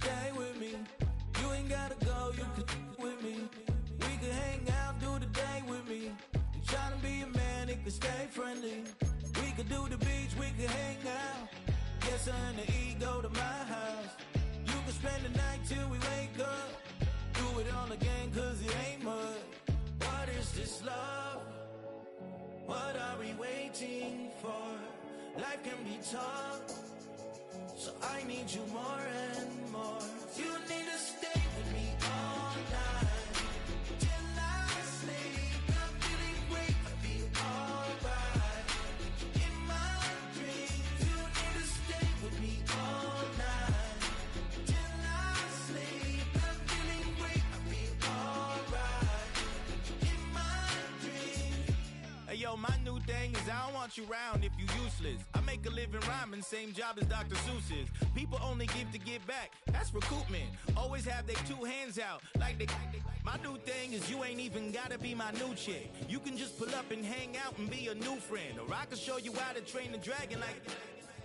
stay with me. You ain't gotta go, you could with me. We could hang out, do the day with me. You tryna be a man, it could stay friendly. We could do the beach, we could hang out. Yes, her and the E go to my house. You could spend the night till we wake up. Do it all again, cause it ain't mud. What is this love? What are we waiting for? Life can be tough, so I need you more and more. You need to stay with me all night till I sleep. I'm feeling great, I'll be alright. In my dreams, you need to stay with me all night till I sleep. I'm feeling great, I'll be alright. In my dreams. Hey yo, my new thing is I don't want you round if you useless. I make a living rhyming, same job as Dr. Seuss's. People only give to give back, that's recoupment. Always have their two hands out, like they. My new thing is you ain't even gotta be my new chick. You can just pull up and hang out and be a new friend. Or I can show you how to train the dragon like.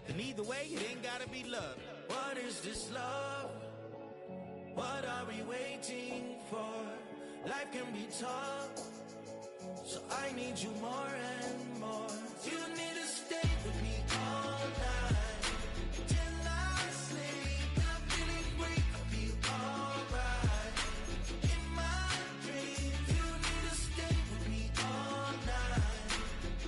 And either way, it ain't gotta be love. What is this love? What are we waiting for? Life can be tough, so I need you more and more. You need to stay with me all night till I sleep. I'm feeling great, I'll be alright. In my dreams, you need to stay with me all night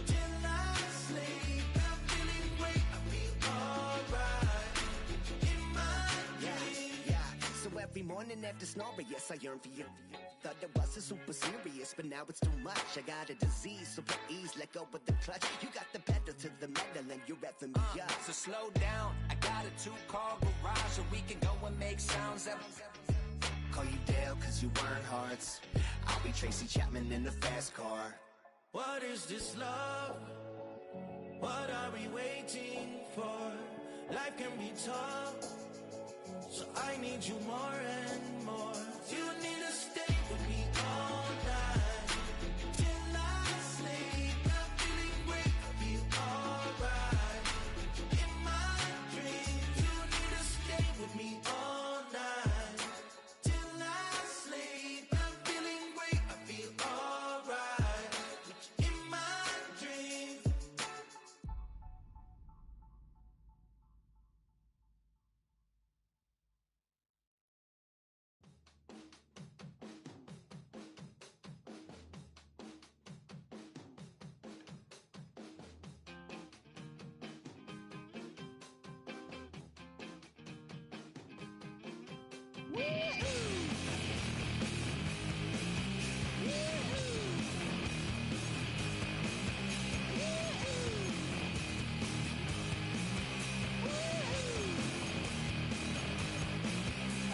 till I sleep. I'm feeling great, I'll be alright. In my dreams. Yeah. So every morning after snoring, yes, I yearn for you. Thought it wasn't super serious, but now it's too much. I got a disease, so please let go with the clutch. You got the pedal to the metal and you're revving me up. So slow down, I got a 2-car garage, so we can go and make sounds up. Call you Dale, cause you weren't hearts. I'll be Tracy Chapman in the fast car. What is this love? What are we waiting for? Life can be tough, so I need you more and more. You need to stay with me all night till I sleep. I'm feeling great, I'll be alright. In my dreams, you need to stay with me all night till I sleep. I'm feeling great, I'll be alright. In my dreams.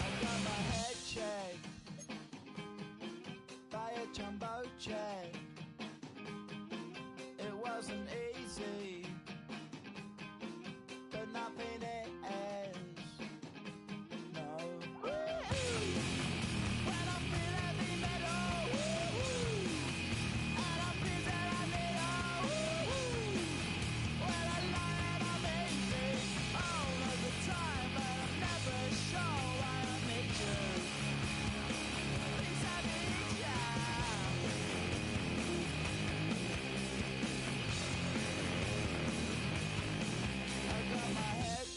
I got my head shaved by a jumbo jet. It wasn't easy, but nothing is. No. When I feel heavy metal, and I feel that I need when I lie and I'm easy all of the time, but I'm never sure why I need you. Things I need ya. I got my head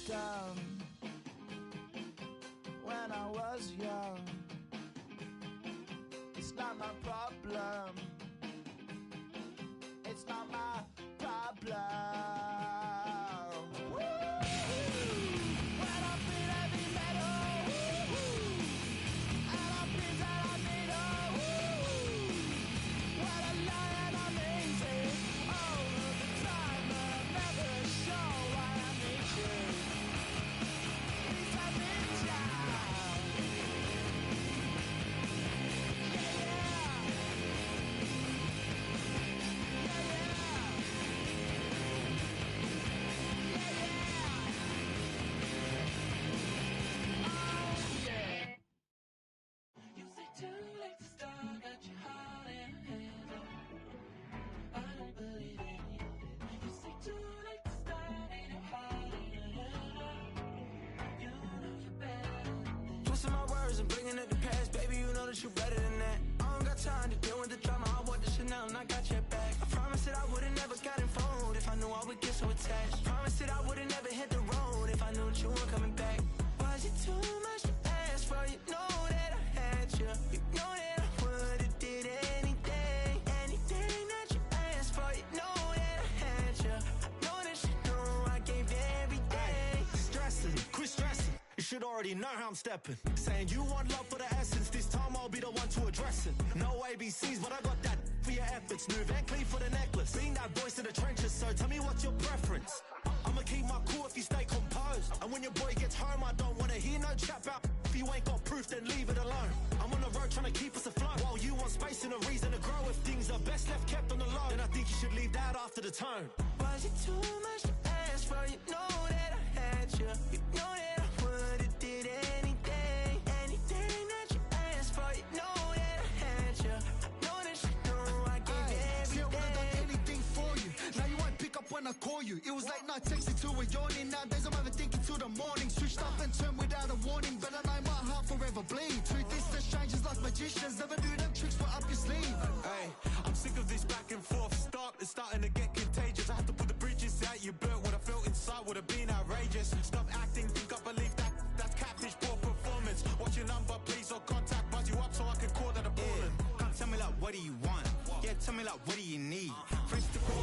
time to deal with the drama. I wore the Chanel and I got your back. I promised that I would've never gotten phone if I knew I would get so attached. Promised that I would've never hit the road if I knew that you weren't coming back. Was it too much to ask for? You know that I had you. You know that I would've did anything, anything that you asked for. You know that I had you. I know that you know I gave everything. Stressing, quit stressing. You should already know how I'm stepping. Saying you want love for the essence. This time I'll be the one to address it. No ABCs, but I got that for your efforts. New Van Cleef for the necklace. Being that voice in the trenches, so tell me what's your preference. I'ma keep my cool if you stay composed. And when your boy gets home, I don't wanna hear no chat about. If you ain't got proof, then leave it alone. I'm on the road trying to keep us afloat. While you want space and a reason to grow. If things are best left kept on the low, then I think you should leave that after the tone. Was it too much to ask for? You know that I had you. You know that I would've did anything, anything that you asked for. You know that I had you. I know that you know I gave everything. See, I would've done anything for you. Now you won't pick up when I call you. It was late night texting to a yawning. Nowadays I'm overthinking till the morning. Switched up and turned without a warning, but I know my heart forever bleed. Truth is, the strangers like magicians. Never knew them tricks were up your sleeve. Hey, I'm sick of this back and forth. It's starting to get contagious. I had to put the bridges out. You built what I felt inside would have been outrageous. Stop acting, think I believe that. That's catfish, poor performance. What's your number, please, or contact. Buzz you up so I can call that a ballin'. Come tell me like, what do you want? Yeah, tell me like, what do you need? Fresh to cause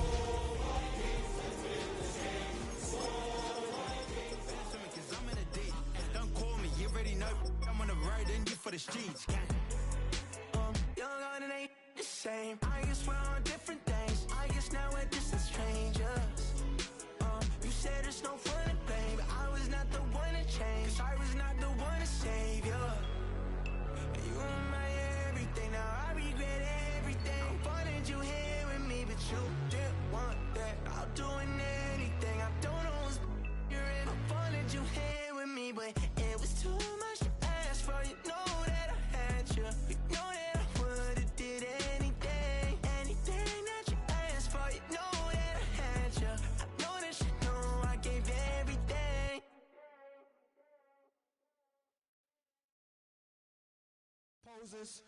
I'm in a deep. Don't call me, you already know. I'm on the road and you for the streets. Young on and ain't the same. I guess we're on different things. I guess now we're distant strangers. You said there's no fun to blame, but I was not the one to change. 'Cause I was not the one to save you. And you were my everything. Now I regret everything. I wanted you here with me, but you didn't want that. I'll do anything. I don't know what's you're in. I wanted you here with me, but it was too much to ask for. You know that I had you. You know that I would've did anything, anything that you asked for. You know that I had you. I know that you know I gave everything. Poses.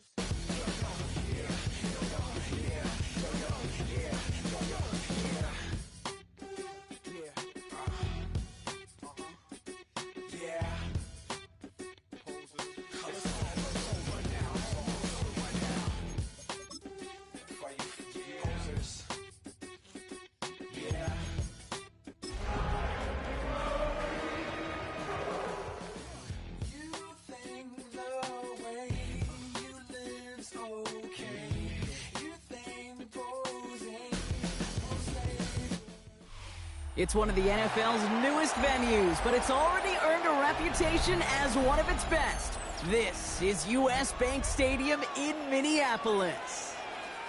It's one of the NFL's newest venues, but it's already earned a reputation as one of its best. This is US Bank Stadium in Minneapolis.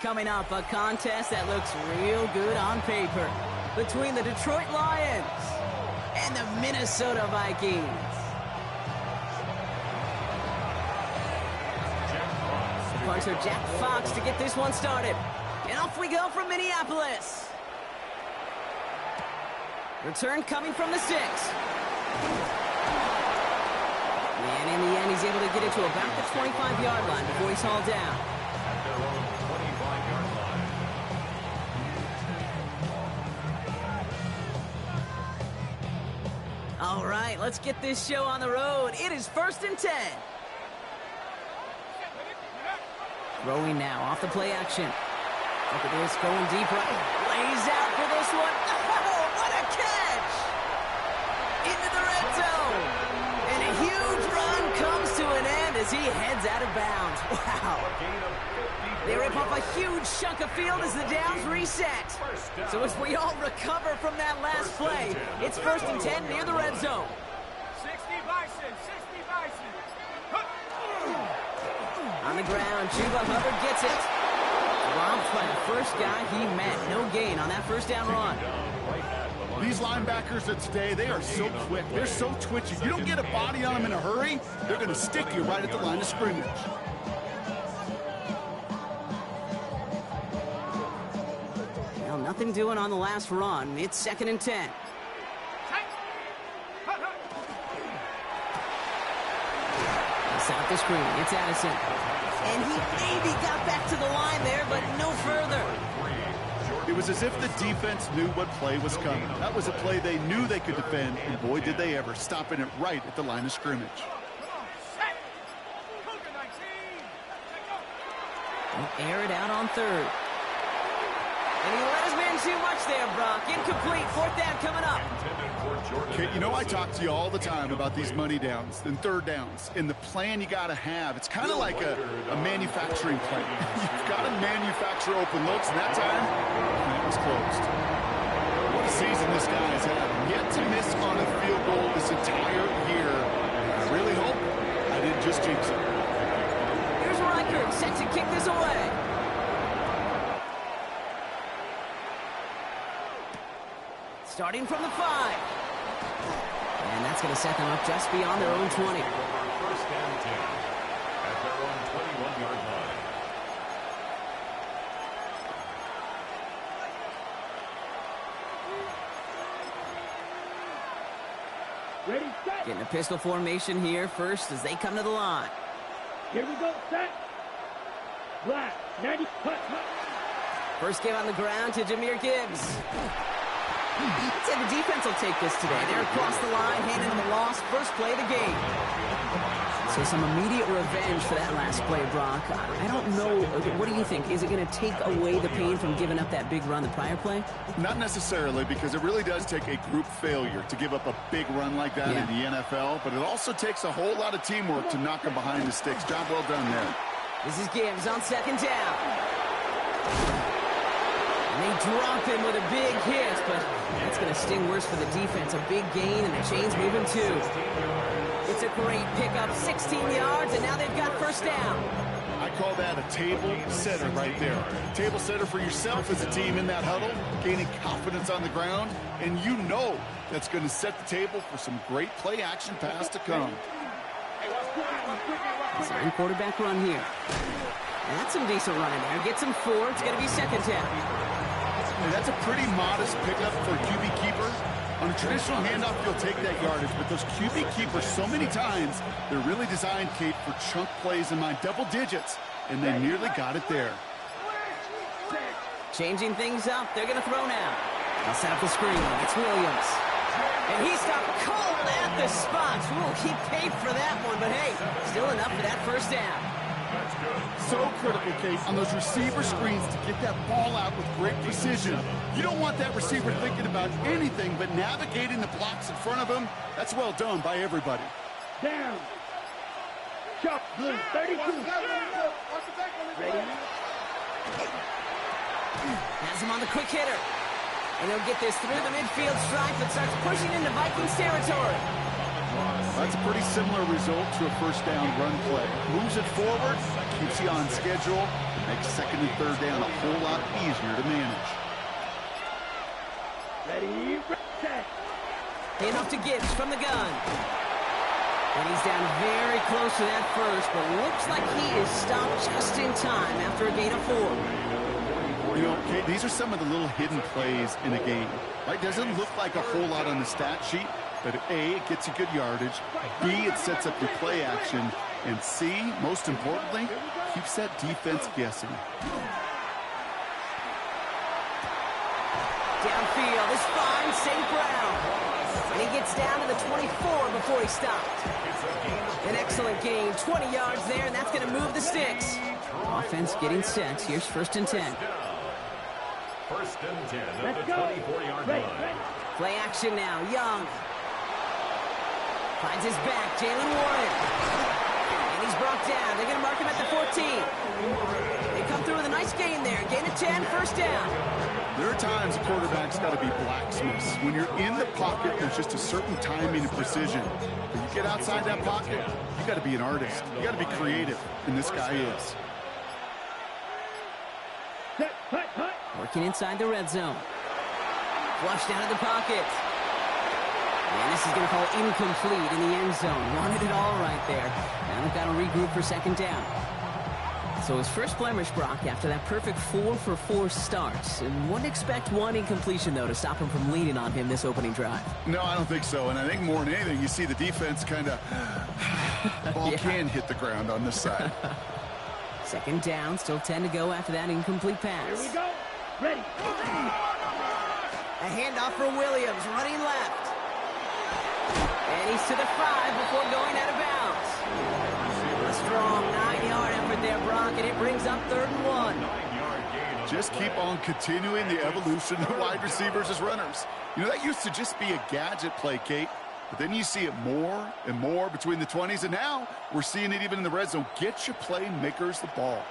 Coming up, a contest that looks real good on paper between the Detroit Lions and the Minnesota Vikings. Punter Jack Fox to get this one started. And off we go from Minneapolis. Return coming from the 6. And in the end, he's able to get it to about the 25-yard line before he's hauled down. At their own 25-yard line. All right, let's get this show on the road. It is 1st and 10. Throwing now off the play action. Look at this, going deep right. Lays out for this one. Oh, what a catch! Into the red zone. And a huge run comes to an end as he heads out of bounds. Wow. They rip off a huge chunk of field as the downs reset. So as we all recover from that last play, it's 1st and 10 near the red zone. 60 Bison, 60 Bison. On the ground, Chuba Hubbard gets it. Robbed by the first guy he met. No gain on that first down run. These linebackers of today, they are so quick. They're so twitchy. You don't get a body on them in a hurry, they're going to stick you right at the line of scrimmage. Well, nothing doing on the last run. It's 2nd and 10. It's out the screen. It's Addison. And he maybe got back to the line there, but no further. It was as if the defense knew what play was coming. That was a play they knew they could defend, and boy, did they ever, stopping it right at the line of scrimmage. He'll air it out on third. And he let his man too much there, Brock. Incomplete. Fourth down coming up. Okay, you know I talk to you all the time about these money downs and third downs and the plan you got to have. It's kind of like a manufacturing plant. You've got to manufacture open looks, and that time, it was closed. What a season this guy has had. Yet to miss on a field goal this entire year. I really hope I didn't just jinx it. Here's Reichert, set to kick this away. Starting from the 5. And that's going to set them up just beyond their own 20. First and 10 at their own 21-yard line. Ready, set. Getting a pistol formation here first as they come to the line. Here we go, set. Black, 90, cut. First give on the ground to Jahmyr Gibbs. I'd say the defense will take this today. They're across the line, handing them a loss. First play of the game. So some immediate revenge for that last play, Brock. I don't know. What do you think? Is it going to take away the pain from giving up that big run the prior play? Not necessarily, because it really does take a group failure to give up a big run like that in the NFL, but it also takes a whole lot of teamwork to knock him behind the sticks. Job well done there. This is Gibbs on second down. And they drop him with a big hit, but that's going to sting worse for the defense. A big gain, and the chain's moving too. It's a great pickup, 16 yards, and now they've got first down. I call that a table setter right there. Table setter for yourself as a team in that huddle, gaining confidence on the ground, and you know that's going to set the table for some great play action pass to come. Design quarterback run here. And that's some decent running there. Gets him 4. It's going to be second down. And that's a pretty modest pickup for a QB keeper. On a traditional handoff, you'll take that yardage, but those QB keepers, so many times, they're really designed, Kate, for chunk plays in my double digits, and they nearly got it there. Changing things up. They're going to throw now. They'll set up the screen. It's Williams. And he stopped cold at the spot. Ooh, he paid for that one, but hey, still enough for that first down. So critical, Kate, on those receiver screens to get that ball out with great precision. You don't want that receiver thinking about anything but navigating the blocks in front of him. That's well done by everybody. Down. Shot, blue, 32. Ready? Has him on the quick hitter. And he'll get this through the midfield stripe and starts pushing into Vikings territory. That's a pretty similar result to a first down run play. Moves it forward, keeps you on schedule, and makes second and third down a whole lot easier to manage. Ready, set. Enough to Gibbs from the gun. And he's down very close to that first, but looks like he is stopped just in time after a gain of 4. You know, Kate, these are some of the little hidden plays in a game. Right? Doesn't look like a whole lot on the stat sheet, but A, it gets you good yardage. B, it sets up your play action. And C, most importantly, keeps that defense guessing. Downfield is fine, St. Brown. And he gets down to the 24 before he stopped. An excellent gain, 20 yards there, and that's going to move the sticks. Offense getting set. Here's first and 10. First and 10 at the 24-yard line. Play action now. Young finds his back. Jalen Warren. And he's brought down. They're going to mark him at the 14. They come through with a nice gain there. Gain of 10, first down. There are times a quarterback's got to be blacksmiths. When you're in the pocket, there's just a certain timing and precision. When you get outside that pocket, you got to be an artist. You got to be creative, and this guy is. Working inside the red zone. Flush down in the pocket. And this is going to call incomplete in the end zone. Wanted it all right there. Now they've got to regroup for second down. So So his first blemish, Brock, after that perfect 4-for-4 start. And wouldn't expect one incompletion, though, to stop him from leaning on him this opening drive. No, I don't think so. And I think more than anything, you see the defense kind of ball can hit the ground on this side. Second down, still 10 to go after that incomplete pass. Here we go. Ready. A handoff for Williams, running left. And he's to the 5 before going out of bounds. A strong 9-yard effort there, Brock, and it brings up 3rd and 1. Just keep on continuing the evolution of wide receivers as runners. You know, that used to just be a gadget play, Kate. But then you see it more and more between the 20s, and now we're seeing it even in the red zone. Get your playmakers the ball.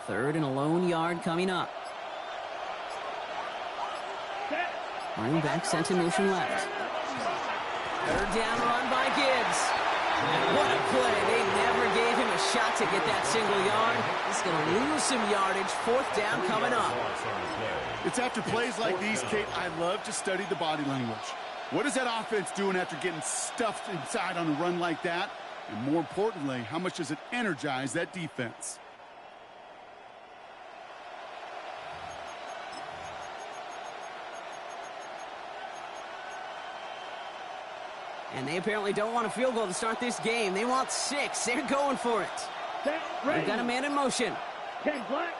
Third and a lone yard coming up. Running back sent in motion left. Third down run by Gibbs. What a play. They never gave him a shot to get that single yard. He's going to lose some yardage. 4th down coming up. It's after plays like these, Kate, I love to study the body language. What is that offense doing after getting stuffed inside on a run like that? And more importantly, how much does it energize that defense? And they apparently don't want a field goal to start this game. They want 6. They're going for it. They've got a man in motion. 10 black.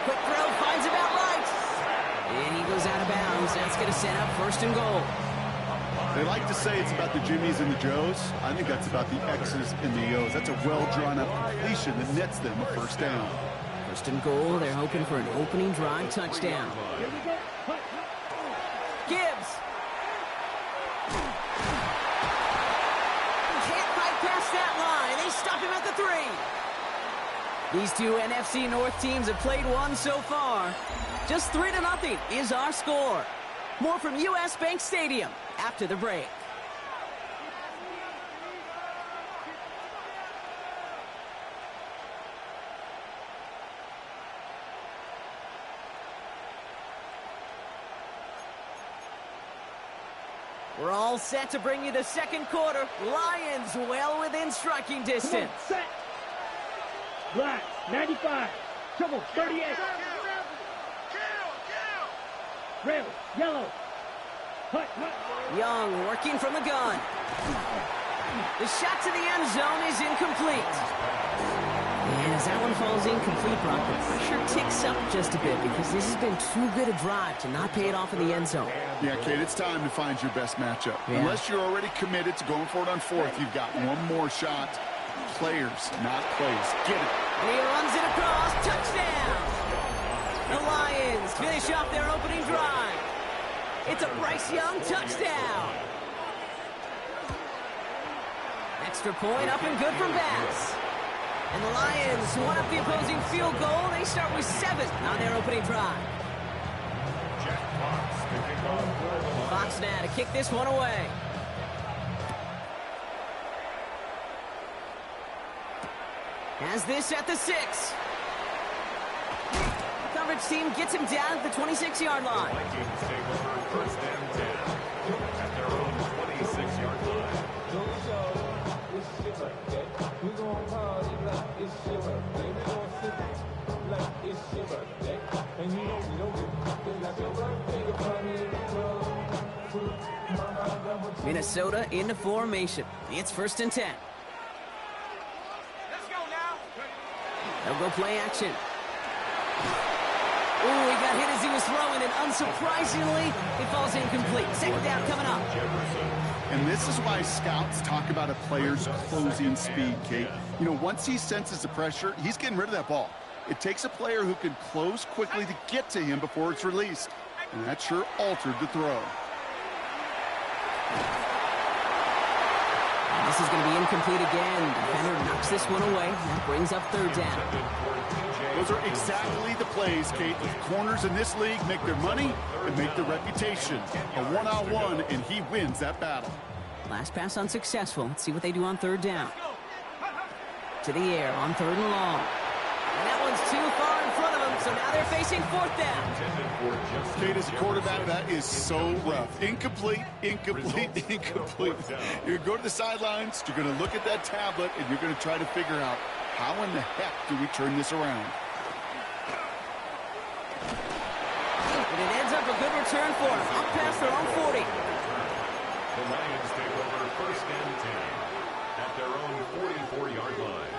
Quick throw, finds about right. And he goes out of bounds. That's going to set up 1st and goal. They like to say it's about the Jimmies and the Joes. I think that's about the X's and the O's. That's a well-drawn-up completion that nets them a 1st down. 1st and goal. They're hoping for an opening drive touchdown. Gibbs. Can't fight past that line. They stop him at the 3. These two NFC North teams have played one so far. Just 3-0 is our score. More from U.S. Bank Stadium after the break. We're all set to bring you the 2nd quarter. Lions well within striking distance. Set. Black, 95. Trouble, 38. Red, yellow. Hut. Young working from the gun. The shot to the end zone is incomplete. And as that one falls incomplete, Brock, the pressure ticks up just a bit because this has been too good a drive to not pay it off in the end zone. Yeah, Kate, it's time to find your best matchup. Yeah. Unless you're already committed to going for it on 4th, you've got one more shot. Players, not plays. Get it. And he runs it across. Touchdown! The Lions finish off their opening drive. It's a Bryce Young touchdown. Extra point up and good from Bass. And the Lions won up the opposing field goal. They start with 7 on their opening drive. Fox now to kick this one away. Has this at the 6. Coverage team gets him down at the 26-yard line. Vikings take over 1st and 10 at their own 26-yard line. Minnesota into formation. It's 1st and 10. Let's go now. They'll go play action. Ooh, he got hit as he was throwing, and unsurprisingly, it falls incomplete. 2nd down coming up. And this is why scouts talk about a player's closing speed, Kate. You know, once he senses the pressure, he's getting rid of that ball. It takes a player who can close quickly to get to him before it's released. And that sure altered the throw. And this is going to be incomplete again. Defender knocks this one away. That brings up 3rd down. Those are exactly the plays, Kate. The corners in this league make their money and make their reputation. A one-on-one, and he wins that battle. Last pass unsuccessful. Let's see what they do on 3rd down. To the air on 3rd and long. And that one's too far in front of them, so now they're facing fourth down. Kate, as a quarterback, that is so rough. Incomplete, incomplete, incomplete. You're going to go to the sidelines, you're going to look at that tablet, and you're going to try to figure out how in the heck do we turn this around. And it ends up a good return for them, up past their own 40. The Lions take over first and 10 at their own 44-yard line.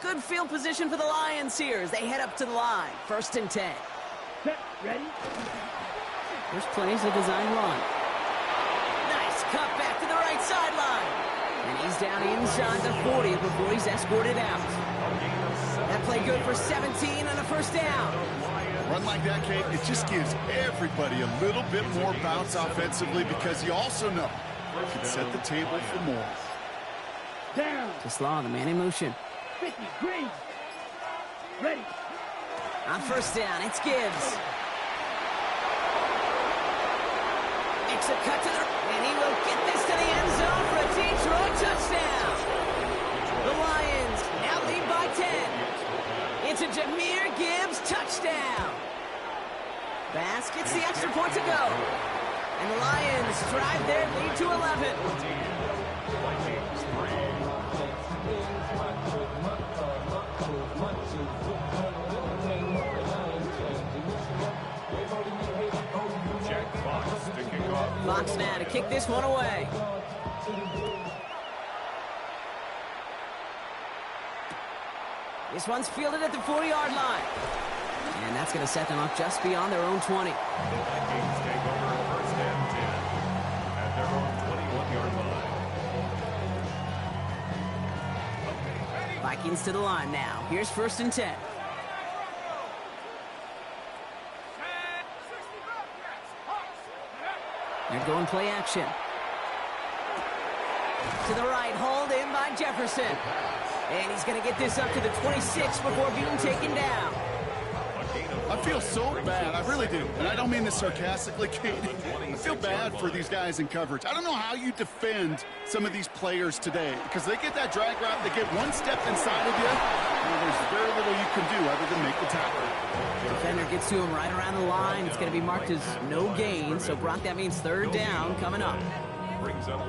Good field position for the Lions here as they head up to the line. First and 10. Set, ready? There's plenty of design run. Nice cut back to the right sideline. And he's down inside the 40 before he's escorted out. That play good for 17 and a first down. Run like that, Kate, it just gives everybody a little bit more bounce offensively because you also know you can set the table for more. Down. To Slaw, the man in motion. 50, green. Ready. On first down, it's Gibbs. Makes a cut to the... And he will get this to the end zone for a Detroit touchdown. The Lions now lead by 10. It's a Jahmyr Gibbs touchdown. Bass gets the extra point to go. And the Lions drive their lead to 11. Fox now to kick this one away. This one's fielded at the 40-yard line. And that's going to set them up just beyond their own 20. The Vikings take over first and 10 at their own 21-yard line. Vikings to the line now. Here's first and 10. They're going play action. To the right, hauled in by Jefferson. And he's going to get this up to the 26 before being taken down. I feel so bad, I really do. And I don't mean this sarcastically, Kate. I feel bad for these guys in coverage. I don't know how you defend some of these players today because they get that drag route, they get one step inside of you, and there's very little you can do other than make the tackle. Defender gets to him right around the line. It's going to be marked as no gain. So, Brock, that means third down coming up.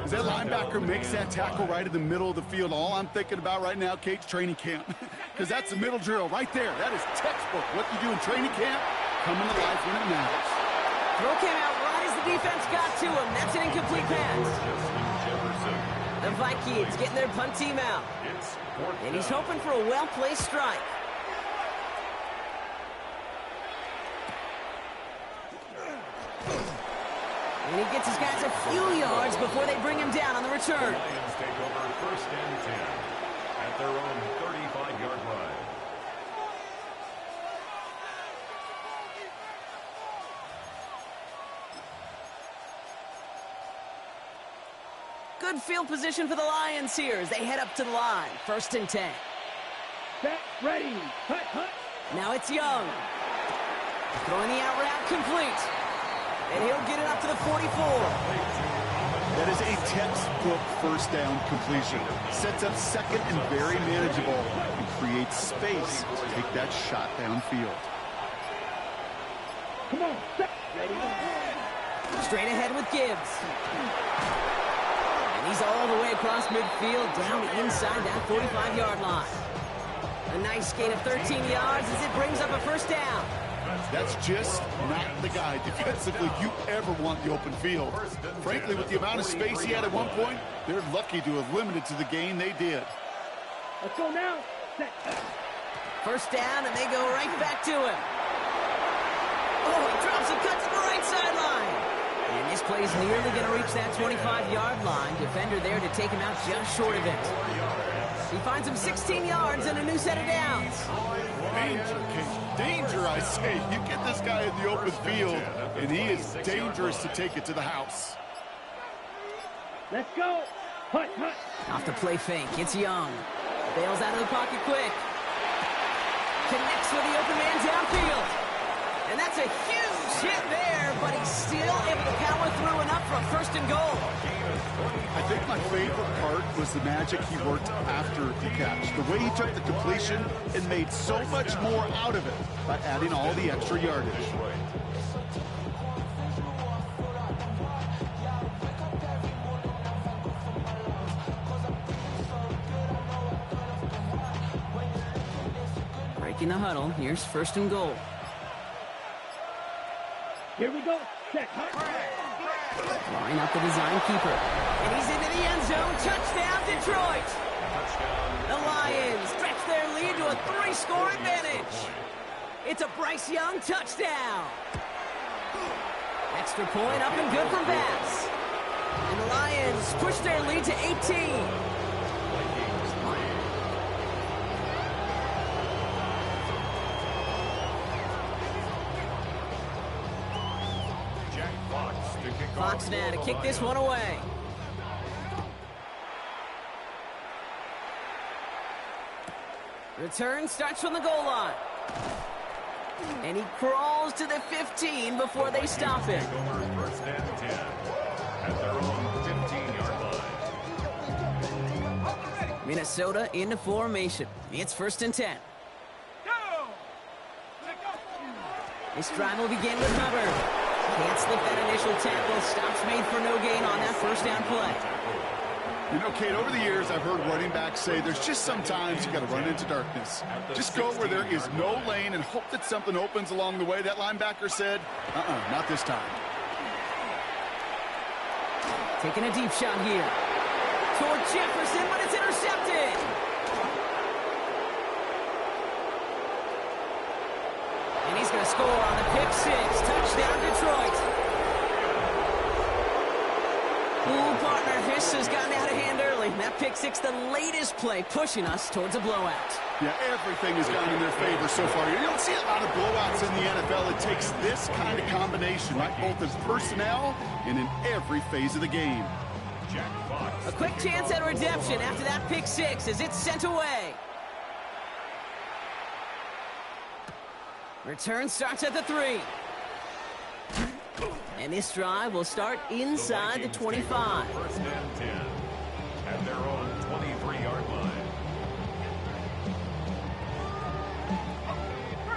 As that linebacker makes that tackle right in the middle of the field, all I'm thinking about right now, Kate's training camp. Because that's the middle drill right there. That is textbook. What you do in training camp, coming to life when it matters. Throw came out right as the defense got to him. That's an incomplete pass. The Vikings getting their punt team out. And he's hoping for a well-placed strike. And he gets his guys a few yards before they bring him down on the return. The Lions take over first and 10 at their own 35-yard line. Good field position for the Lions here as they head up to the line. First and 10. Set, ready. Hut, hut. Now it's Young. Throwing the out route complete. And he'll get it up to the 44. That is a textbook first down completion. Sets up second and very manageable and creates space to take that shot downfield. Come on, set, ready. Straight ahead with Gibbs. And he's all the way across midfield down inside that 45-yard line. A nice gain of 13 yards as it brings up a first down. That's just not the guy defensively you ever want the open field. Frankly, with the amount of space he had at one point, they're lucky to have limited to the gain they did. Let's go now. Set. First down, and they go right back to him. Oh, he drops a cut to the right sideline. And this play is nearly going to reach that 25-yard line. Defender there to take him out just short of it. He finds him 16 yards and a new set of downs. Danger, King. Danger, I say. You get this guy in the open field, and he is dangerous to take it to the house. Let's go. Hut, hut. Off the play fake, it's Young. Bails out of the pocket quick. Connects with the open man downfield. And that's a huge hit there, but he's still able to power through enough for a first and goal. I think my favorite part was the magic he worked after the catch. The way he took the completion and made so much more out of it by adding all the extra yardage. Breaking the huddle. Here's first and goal. Here we go. Check. Line up the design keeper. And he's into the end zone. Touchdown, Detroit. The Lions stretch their lead to a 3-score advantage. It's a Bryce Young touchdown. Extra point up and good from Bass. And the Lions push their lead to 18. Fox now to kick this one away. Return starts from the goal line. And he crawls to the 15 before they stop him. First and 10 at their own 15-yard line. Minnesota into formation. It's first and 10. This drive will begin with Hubbard. Can't slip that initial tackle. Stops made for no gain on that first down play. You know, Kate, over the years, I've heard running backs say there's just sometimes you got to run into darkness. Just go where there is no lane and hope that something opens along the way. That linebacker said, not this time. Taking a deep shot here. Toward Jefferson, but it's intercepted. And he's going to score on the pick six. Touchdown, Detroit. Ooh, partner, this has gotten out of hand early. That pick six, the latest play, pushing us towards a blowout. Yeah, everything has gone in their favor so far. You don't see a lot of blowouts in the NFL. It takes this kind of combination, right? Both in personnel and in every phase of the game. A quick chance at redemption after that pick six as it's sent away. Return starts at the 3. And this drive will start inside the 25. First and 10 at their own 23-yard line.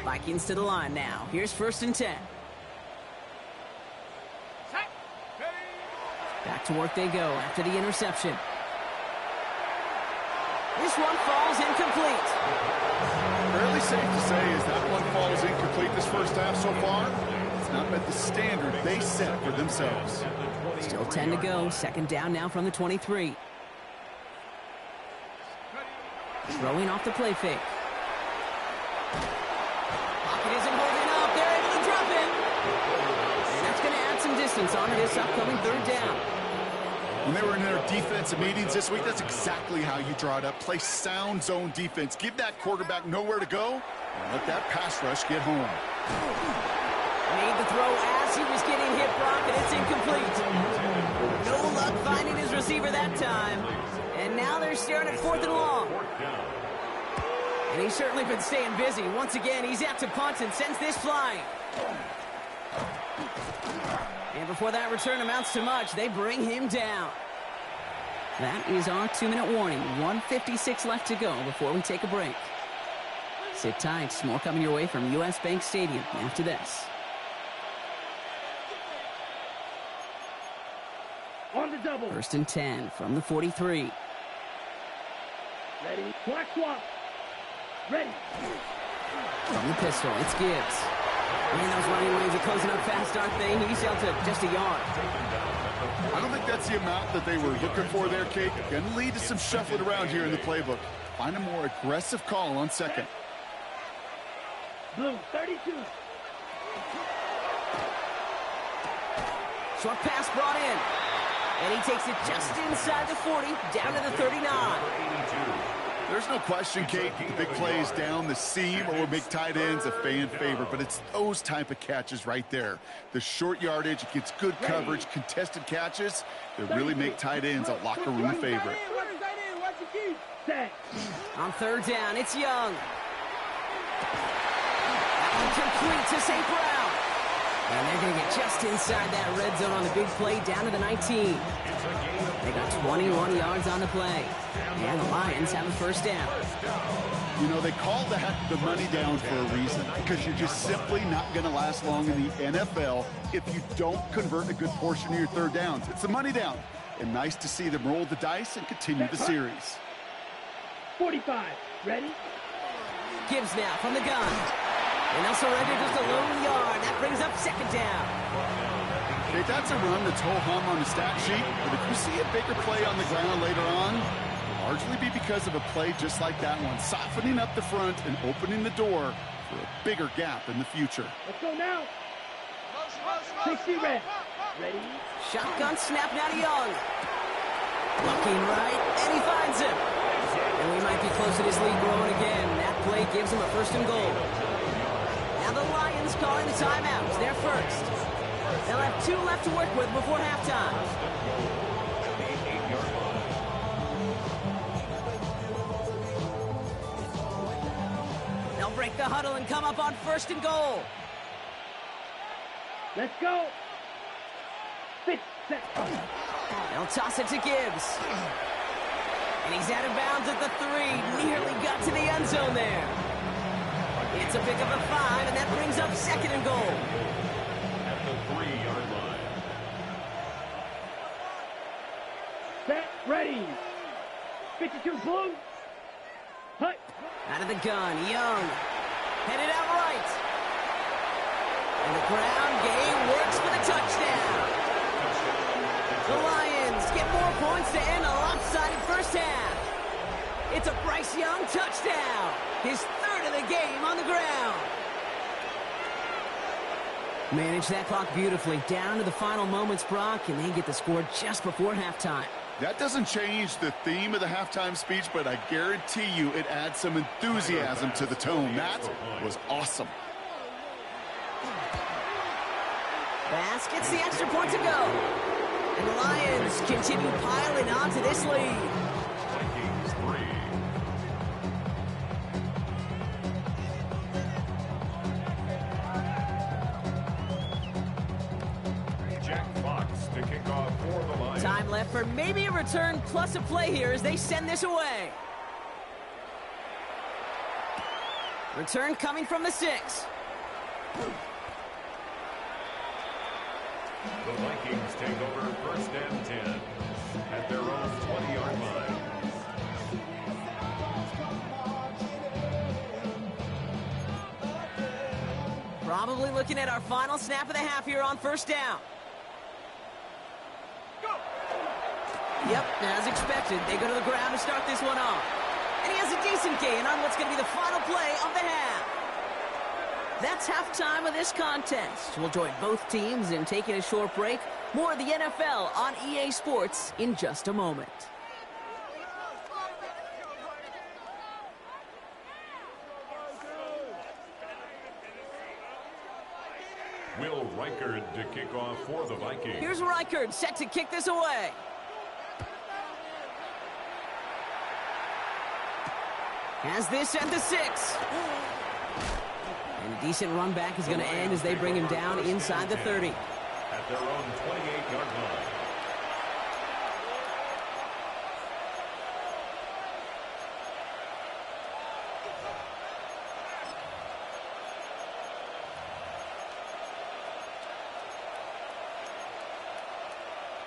Vikings to the line now. Here's first and 10. Back to work they go after the interception. This one falls incomplete. Fairly safe to say is that one falls incomplete this first half so far. It's not met the standard they set for themselves. Still 10 to go. Second down now from the 23. Throwing off the play fake. Pocket isn't holding up. They're able to drop it. And that's going to add some distance onto this upcoming third down. When they were in their defensive meetings this week, that's exactly how you draw it up. Play sound zone defense. Give that quarterback nowhere to go, and let that pass rush get home. Made the throw as he was getting hit, Brock, and it's incomplete. No luck finding his receiver that time. And now they're staring at 4th and long. And he's certainly been staying busy. Once again, he's out to punt and sends this flying. And before that return amounts to much, they bring him down. That is our 2-minute warning. 1:56 left to go before we take a break. Sit tight. More coming your way from U.S. Bank Stadium after this. On the double. First and 10 from the 43. Ready. Black swap. Ready. From the pistol, it's Gibbs. And those running lanes are closing up fast, aren't they? He's out to just a yard. I don't think that's the amount that they were looking for there, Kate. Going to lead to some shuffling around here in the playbook. Find a more aggressive call on second. Blue, 32. Short pass brought in. And he takes it just inside the 40, down to the 39. There's no question, Kate, the big plays down the seam or will make tight ends a fan favorite, but it's those type of catches right there. The short yardage, it gets good coverage, contested catches that really make tight ends a locker room favorite. Set. On third down, it's Young. That one complete to St. Brown. And they're going to get just inside that red zone on the big play down to the 19. They got 21 yards on the play. And the Lions have a first down. You know, they call that the money down for a reason, because you're just simply not going to last long in the NFL if you don't convert a good portion of your third downs. It's a money down. And nice to see them roll the dice and continue the series. 45. Ready? Gibbs now from the gun. And they'll surrender just a lone yard. That brings up second down. Okay, that's a run that's ho-hum on the stat sheet. But if you see a bigger play on the ground later on, it'll largely be because of a play just like that one, softening up the front and opening the door for a bigger gap in the future. Let's go now. 60 red. Ready? Shotgun snap now to Young. Looking right, and he finds him. And we might be close to this lead growing again. That play gives him a first and goal. Now the Lions calling the timeouts. They're first. They'll have 2 left to work with before halftime. They'll break the huddle and come up on first and goal. Let's go. 6 seconds. They'll toss it to Gibbs. And he's out of bounds at the 3. Nearly got to the end zone there. It's a pick of a 5, and that brings up second and goal. At the 3-yard line. Set. Ready. 52 blue. Hut. Out of the gun, Young. Headed out right. And the ground game works for the touchdown. The Lions get more points to end a lopsided first half. It's a Bryce Young touchdown. His third of the game on the ground. Manage that clock beautifully down to the final moments, Brock, and they get the score just before halftime. That doesn't change the theme of the halftime speech, but I guarantee you it adds some enthusiasm to the tone. That was awesome. Bass gets the extra point to go. And the Lions continue piling on to this lead. Vikings 3. Jack Fox to kick off for the Lions. Time left for maybe a return plus a play here as they send this away. Return coming from the 6. The Vikings take over first and 10 at their own 20-yard line. Probably looking at our final snap of the half here on first down. Yep, as expected, they go to the ground to start this one off. And he has a decent gain on what's going to be the final play of the half. That's halftime of this contest. We'll join both teams in taking a short break. More of the NFL on EA Sports in just a moment. Will Reichard to kick off for the Vikings. Here's Reichard set to kick this away. Has this at the 6. And a decent run back is going to end as they bring him down inside the 30. At their own 28-yard line.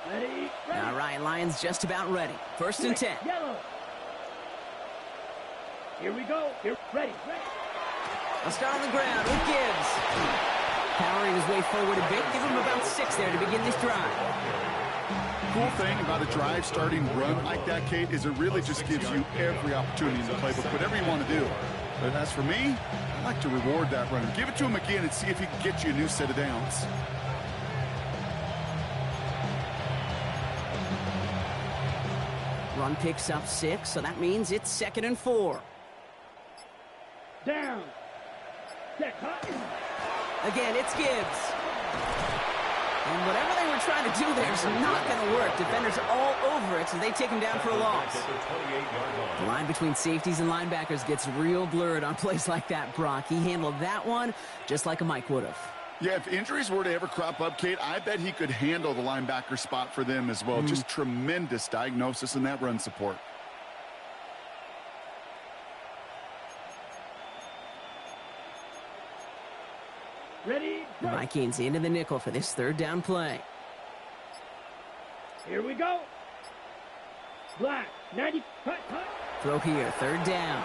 Ready. All right, Lions just about ready. First and 10. Yellow. Here we go. Here. Ready. I'll start on the ground with Gibbs. Powering his way forward a bit. Give him about 6 there to begin this drive. Cool thing about a drive starting run like that, Kate, is it really just gives you every opportunity in the playbook, whatever you want to do. But as for me, I like to reward that runner. Give it to him again and see if he can get you a new set of downs. Run picks up 6, so that means it's 2nd and 4. Down. Set. Hut. Again, it's Gibbs. And whatever they were trying to do there is not going to work. Defenders all over it, so they take him down for a loss. The line between safeties and linebackers gets real blurred on plays like that, Brock. He handled that one just like a Mike would have. Yeah, if injuries were to ever crop up, Kate, I bet he could handle the linebacker spot for them as well. Just tremendous diagnosis in that run support. Ready, The Vikings into the nickel for this third down play. here we go. Black, 90, cut. Throw here, third down.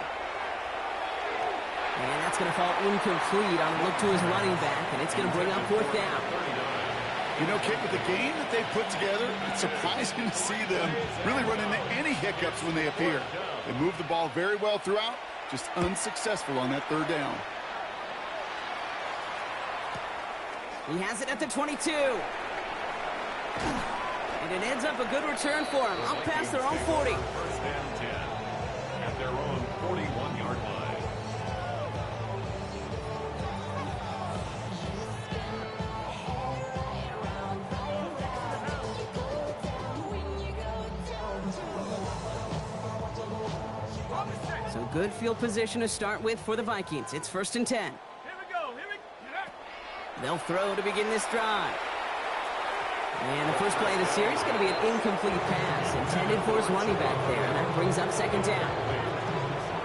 And that's going to fall incomplete on a look to his running back, and it's going to bring up fourth down. You know, Kate, with the game that they put together, it's surprising to see them really run into any hiccups when they appear. They move the ball very well throughout, just unsuccessful on that third down. He has it at the 22. And it ends up a good return for him. Up past their own 40. First and 10 at their own 41-yard line. So good field position to start with for the Vikings. It's first and 10. They'll throw to begin this drive. And the first play of the series is going to be an incomplete pass intended for his running back there, and that brings up second down.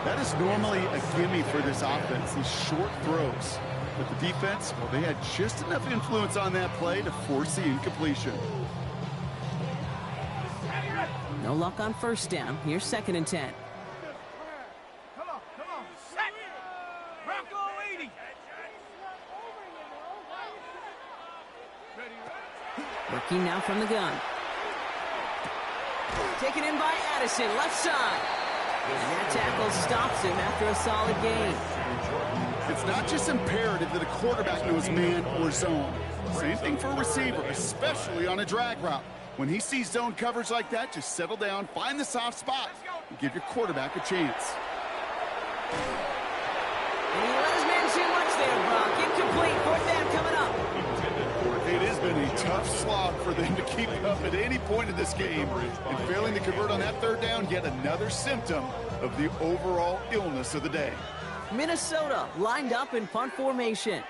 That is normally a gimme for this offense, these short throws. But the defense, well, they had just enough influence on that play to force the incompletion. No luck on first down. Here's second and 10. Come on. Set. Bronco 80. Working now from the gun. Taken in by Addison, left side. And that tackle stops him after a solid gain. It's not just imperative that a quarterback knows man or zone. Same thing for a receiver, especially on a drag route. When he sees zone coverage like that, just settle down, find the soft spot, and give your quarterback a chance. And he let his man too much there, Brock. Incomplete. Fourth down coming up. It has been a tough slog for them to keep up at any point in this game. And failing to convert on that third down, yet another symptom of the overall illness of the day. Minnesota lined up in punt formation.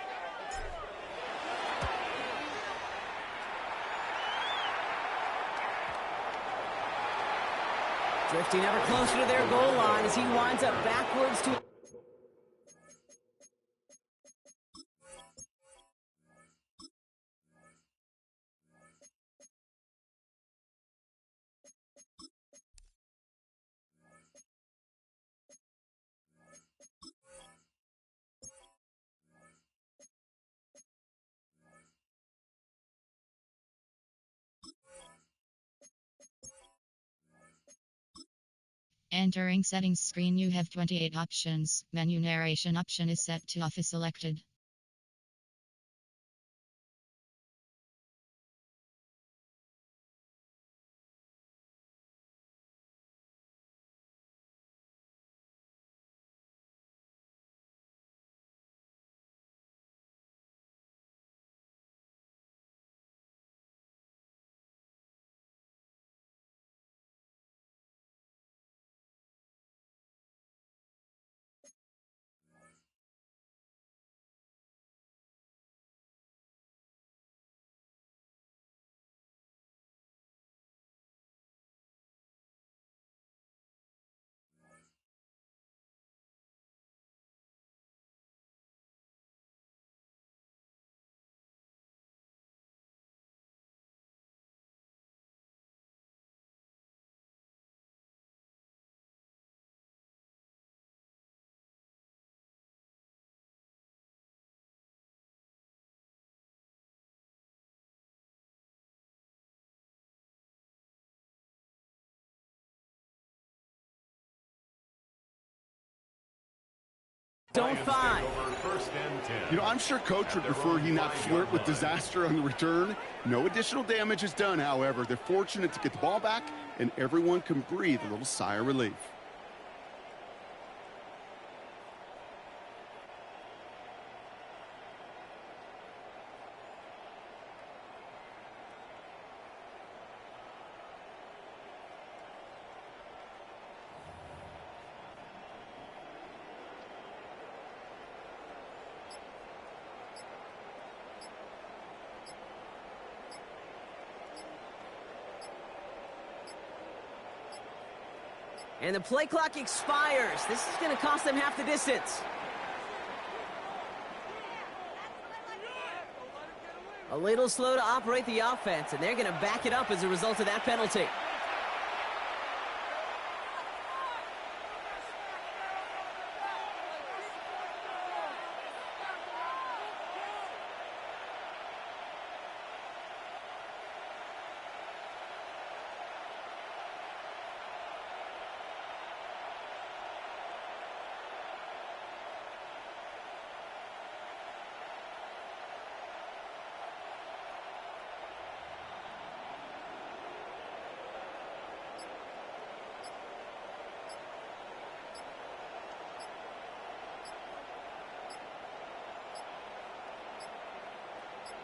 Drifting ever closer to their goal line as he winds up backwards to... Entering settings screen, you have 28 options. Menu narration option is set to off is selected. Don't find. You know, I'm sure Coach would prefer he not flirt with disaster on the return. No additional damage is done, however. They're fortunate to get the ball back, and everyone can breathe a little sigh of relief. And the play clock expires. This is going to cost them half the distance. A little slow to operate the offense, and they're going to back it up as a result of that penalty.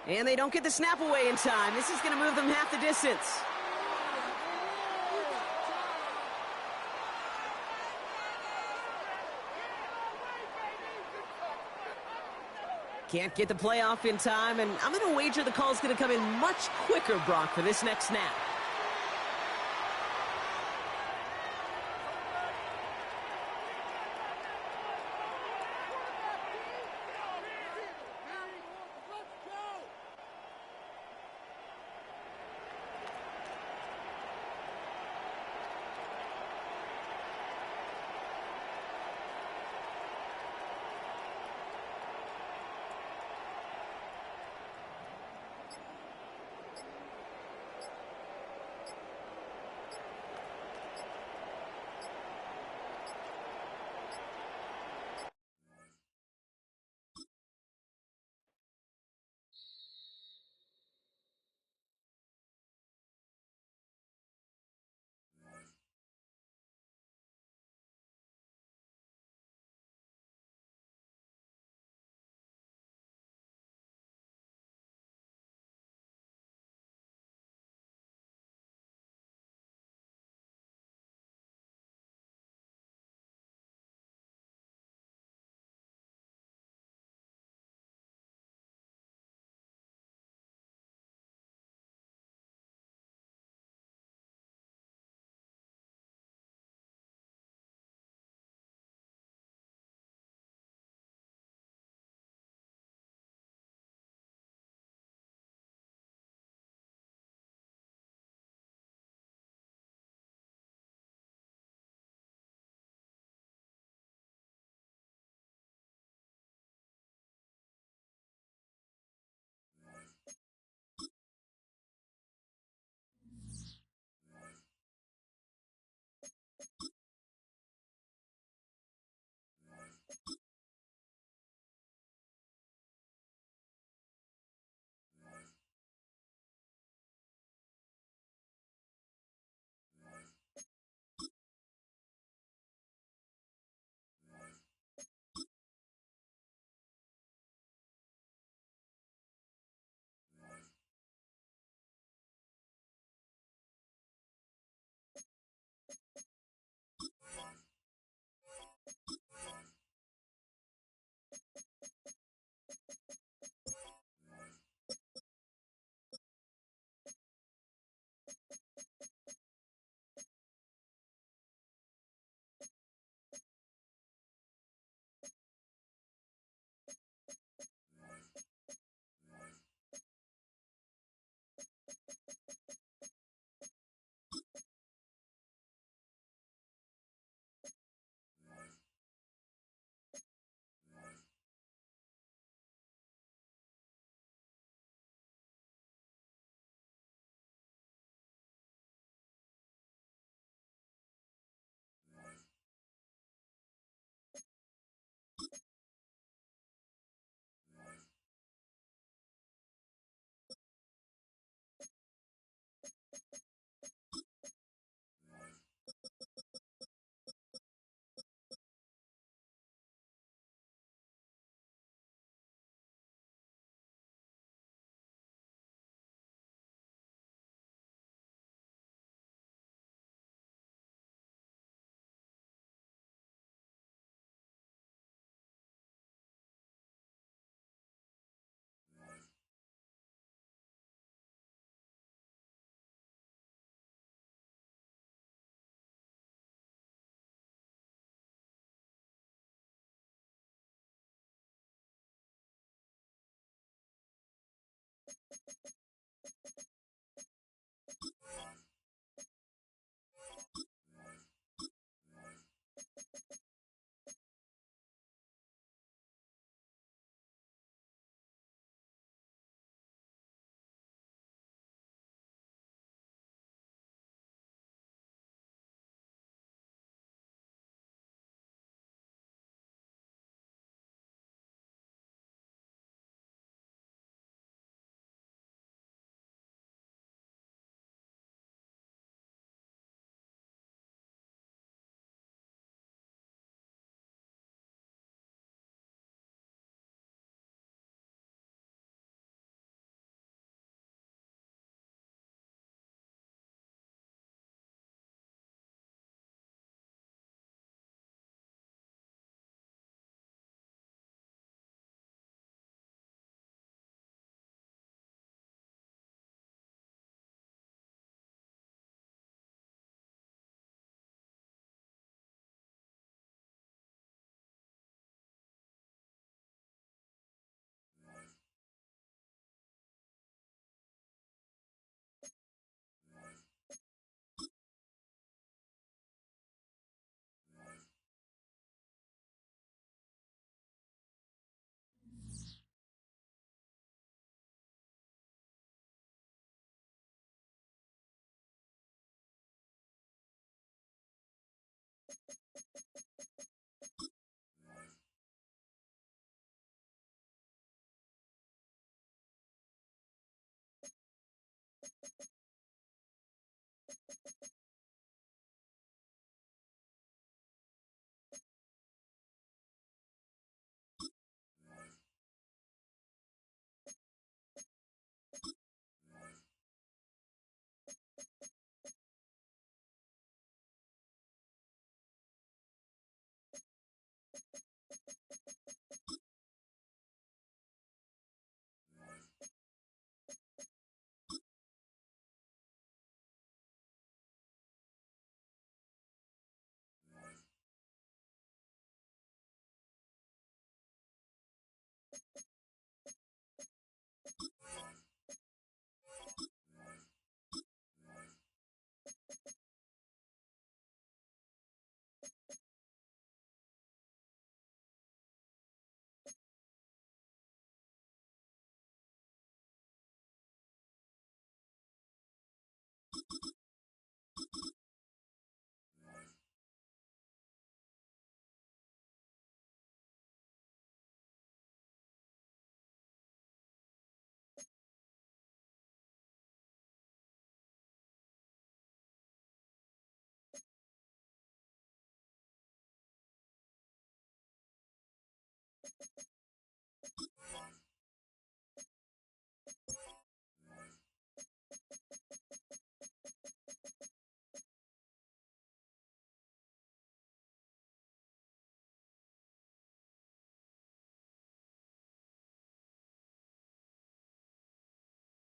And they don't get the snap away in time. This is going to move them half the distance. Can't get the play off in time, and I'm going to wager the call is going to come in much quicker, Brock, for this next snap.